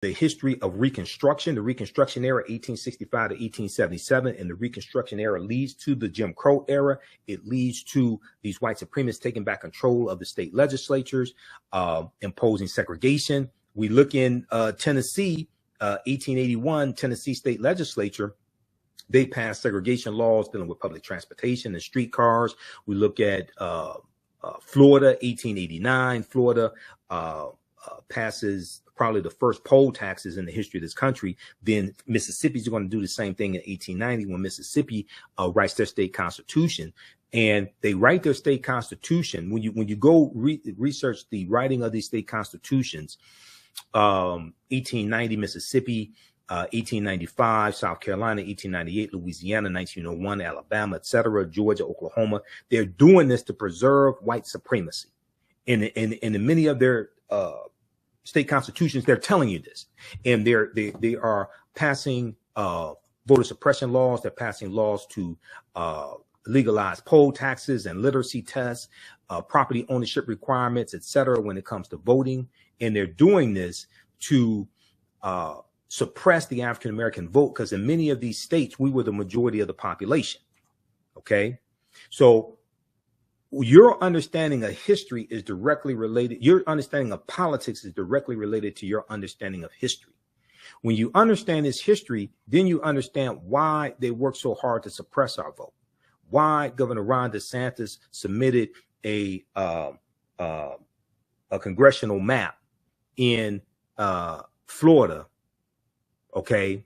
the history of Reconstruction, the Reconstruction era, 1865 to 1877, and the Reconstruction era leads to the Jim Crow era. It leads to these white supremacists taking back control of the state legislatures, imposing segregation. We look in Tennessee, 1881, Tennessee state legislature, they passed segregation laws dealing with public transportation and streetcars. We look at Florida, 1889, Florida passes probably the first poll taxes in the history of this country. Then Mississippi's going to do the same thing in 1890 when Mississippi writes their state constitution. And they write their state constitution. When you go research the writing of these state constitutions, 1890 Mississippi, 1895 South Carolina, 1898 Louisiana, 1901 Alabama, etc., Georgia, Oklahoma. They're doing this to preserve white supremacy. And in many of their state constitutions, they're telling you this, and they are passing voter suppression laws. They're passing laws to legalize poll taxes and literacy tests, property ownership requirements, etc. when it comes to voting. And they're doing this to suppress the African American vote, because in many of these states, we were the majority of the population. Okay, so your understanding of history is directly related. Your understanding of politics is directly related to your understanding of history. When you understand this history, then you understand why they work so hard to suppress our vote, why Governor Ron DeSantis submitted a congressional map in Florida, okay,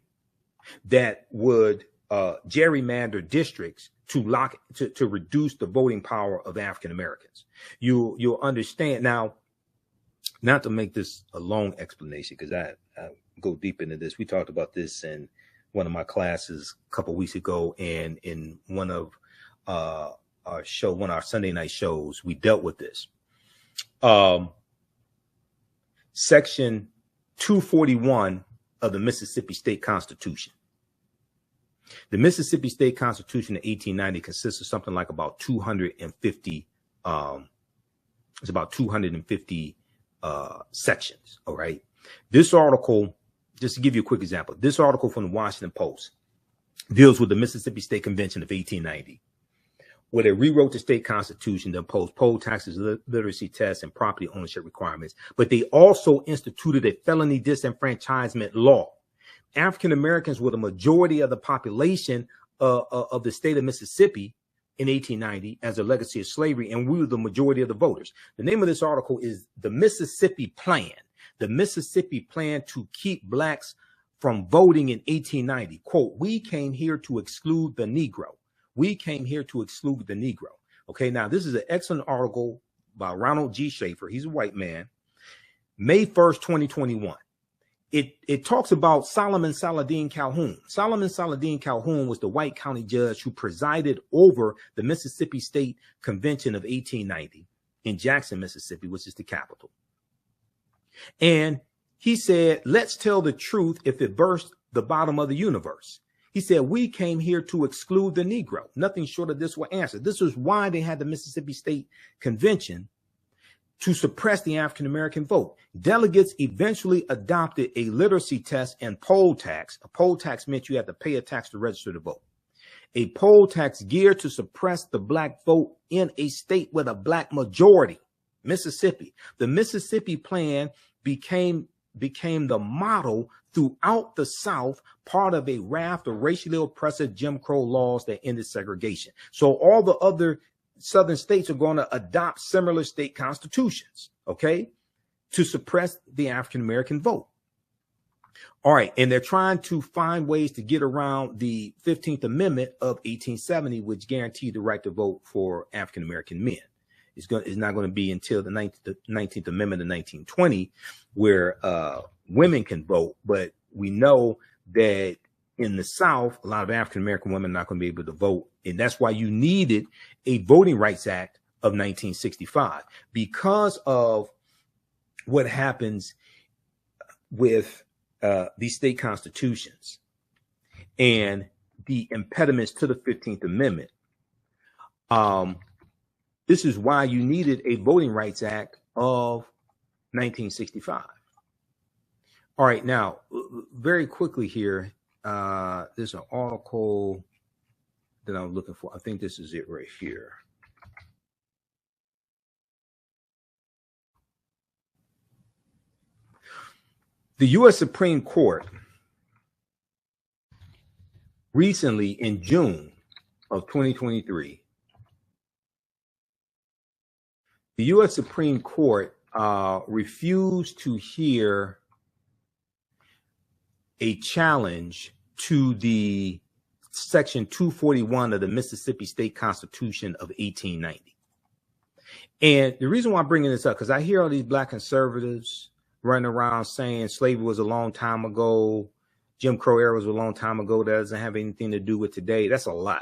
that would gerrymander districts to reduce the voting power of African Americans. You'll understand now. Not to make this a long explanation, because I go deep into this. We talked about this in one of my classes a couple of weeks ago, and in one of our Sunday night shows, we dealt with this. Section 241 of the Mississippi State Constitution. The Mississippi State Constitution of 1890 consists of something like about 250. It's about 250 sections. All right. This article, just to give you a quick example, this article from the Washington Post deals with the Mississippi State Convention of 1890, where they rewrote the state constitution to impose poll taxes, literacy tests, and property ownership requirements. But they also instituted a felony disenfranchisement law. African Americans were the majority of the population of the state of Mississippi in 1890 as a legacy of slavery, and we were the majority of the voters. The name of this article is The Mississippi Plan. The Mississippi Plan to Keep Blacks from Voting in 1890. Quote, "We came here to exclude the Negro. We came here to exclude the Negro." Okay, now this is an excellent article by Ronald G. Schaefer. He's a white man. May 1st, 2021. It talks about Solomon Saladin Calhoun. Solomon Saladin Calhoun was the white county judge who presided over the Mississippi State Convention of 1890 in Jackson, Mississippi, which is the capital. And he said, "Let's tell the truth if it burst the bottom of the universe." He said, "We came here to exclude the Negro." Nothing short of this will answer. This is why they had the Mississippi State Convention, to suppress the African American vote. Delegates eventually adopted a literacy test and poll tax. A poll tax meant you had to pay a tax to register to vote. A poll tax geared to suppress the black vote in a state with a black majority, Mississippi. The Mississippi Plan became the model throughout the South, part of a raft of racially oppressive Jim Crow laws that ended segregation. So all the other Southern states are going to adopt similar state constitutions, okay, to suppress the African American vote. All right. And they're trying to find ways to get around the 15th Amendment of 1870, which guaranteed the right to vote for African American men. It's not going to be until the 19th Amendment of 1920 where women can vote. But we know that in the South, a lot of African American women are not going to be able to vote. And that's why you needed a Voting Rights Act of 1965, because of what happens with these state constitutions and the impediments to the 15th Amendment. This is why you needed a Voting Rights Act of 1965. All right, now, very quickly here, there's an article that I'm looking for. I think this is it right here. The U.S. Supreme Court recently, in June of 2023, the U.S. Supreme Court refused to hear a challenge to the Section 241 of the Mississippi State Constitution of 1890. And the reason why I'm bringing this up, because I hear all these Black conservatives running around saying slavery was a long time ago, Jim Crow era was a long time ago, that doesn't have anything to do with today. That's a lie.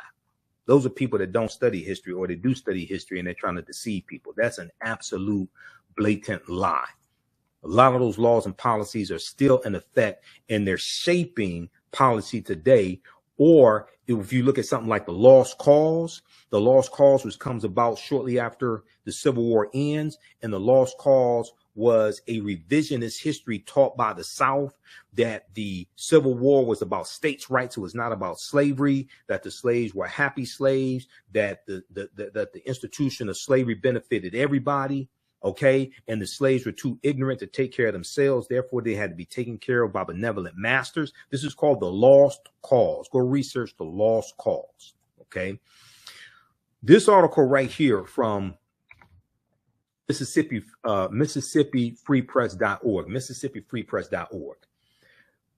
Those are people that don't study history, or they do study history and they're trying to deceive people. That's an absolute blatant lie. A lot of those laws and policies are still in effect, and they're shaping policy today. Or if you look at something like the lost cause, which comes about shortly after the Civil War ends, and the lost cause was a revisionist history taught by the South, that the Civil War was about states' rights. It was not about slavery, that the slaves were happy slaves, that the institution of slavery benefited everybody. OK, and the slaves were too ignorant to take care of themselves. Therefore, they had to be taken care of by benevolent masters. This is called the lost cause. Go research the lost cause. OK, this article right here from MississippiFreePress.org, MississippiFreePress.org.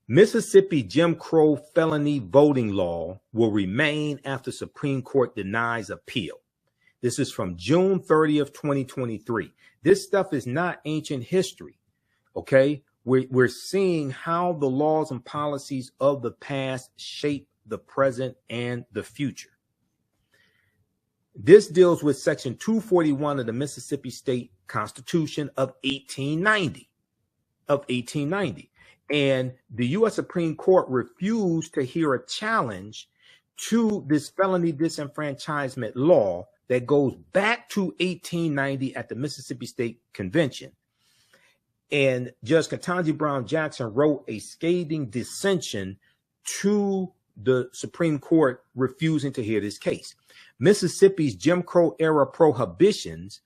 Mississippi Jim Crow felony voting law will remain after Supreme Court denies appeal. This is from June 30th, 2023. This stuff is not ancient history. OK, we're seeing how the laws and policies of the past shape the present and the future. This deals with Section 241 of the Mississippi State Constitution of 1890. And the U.S. Supreme Court refused to hear a challenge to this felony disenfranchisement law that goes back to 1890 at the Mississippi State Convention. And Judge Ketanji Brown Jackson wrote a scathing dissension to the Supreme Court refusing to hear this case. Mississippi's Jim Crow era prohibitions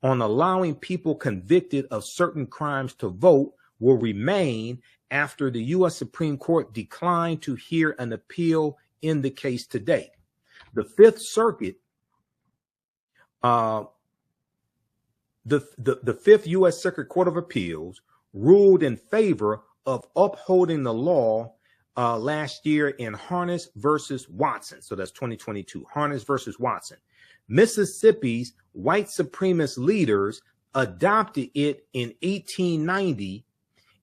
on allowing people convicted of certain crimes to vote will remain after the U.S. Supreme Court declined to hear an appeal in the case today. The Fifth Circuit, the Fifth U.S. Circuit Court of Appeals ruled in favor of upholding the law last year in Harness versus Watson. So that's 2022, Harness versus Watson. Mississippi's white supremacist leaders adopted it in 1890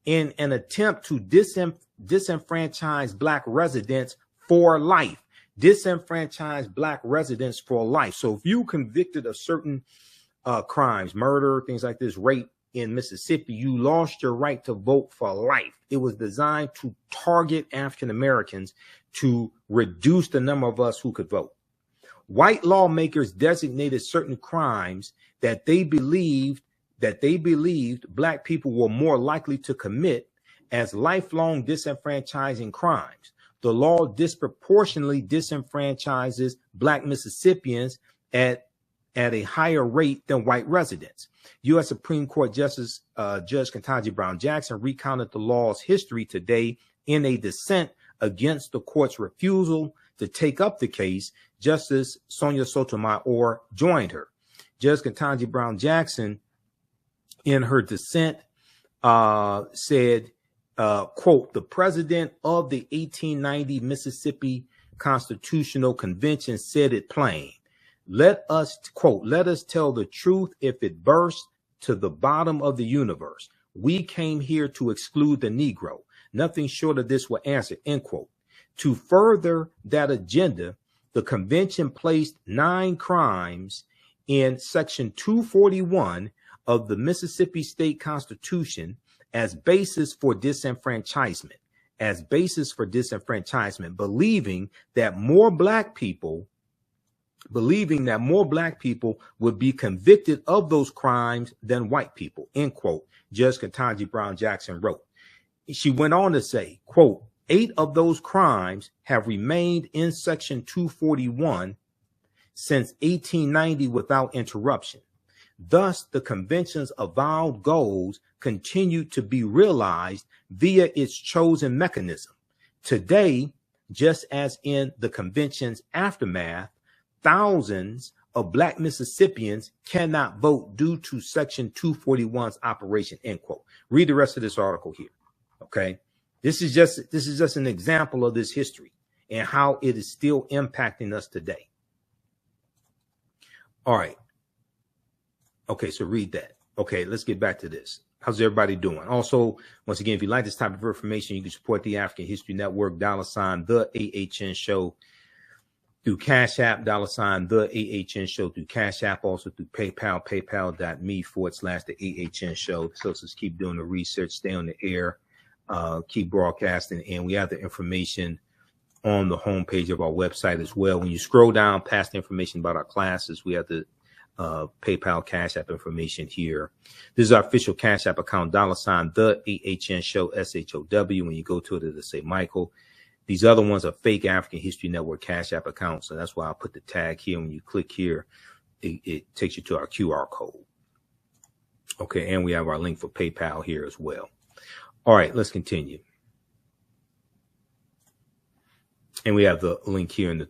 in an attempt to disenfranchise Black residents for life. Disenfranchise Black residents for life. So if you convicted of certain crimes, murder, things like this, rape in Mississippi, you lost your right to vote for life. It was designed to target African Americans to reduce the number of us who could vote. White lawmakers designated certain crimes that they believed Black people were more likely to commit as lifelong disenfranchising crimes. The law disproportionately disenfranchises Black Mississippians at a higher rate than white residents. U.S. Supreme Court Justice Judge Ketanji Brown Jackson recounted the law's history today in a dissent against the court's refusal to take up the case. Justice Sonia Sotomayor joined her. Judge Ketanji Brown Jackson, in her dissent, said, quote, "The president of the 1890 Mississippi Constitutional Convention said it plain. Let us, quote, let us tell the truth if it bursts to the bottom of the universe. We came here to exclude the Negro. Nothing short of this will answer," end quote. To further that agenda, the convention placed 9 crimes in Section 241 of the Mississippi State Constitution as basis for disenfranchisement, believing that more black people would be convicted of those crimes than white people, end quote, Judge Ketanji Brown Jackson wrote. she went on to say, quote, 8 of those crimes have remained in Section 241 since 1890 without interruption. Thus, the convention's avowed goals continue to be realized via its chosen mechanism. Today, just as in the convention's aftermath, thousands of Black Mississippians cannot vote due to Section 241's operation, end quote. Read the rest of this article here. Okay. This is just an example of this history and how it is still impacting us today. All right. Okay, so read that. Okay, let's get back to this. How's everybody doing? Also, once again, if you like this type of information, you can support the African History Network, $ the AHN Show through Cash App, $ the AHN Show through Cash App, also through PayPal, paypal.me/the AHN Show. So let's keep doing the research, stay on the air, keep broadcasting, and we have the information on the homepage of our website as well. When you scroll down past the information about our classes, we have the PayPal Cash App information here. This is our official Cash App account, $ the AHN Show, SHOW. When you go to it, it'll say Michael. These other ones are fake African History Network Cash App accounts. So that's why I put the tag here. When you click here, it takes you to our QR code. Okay, and we have our link for PayPal here as well. All right, let's continue. And we have the link here in the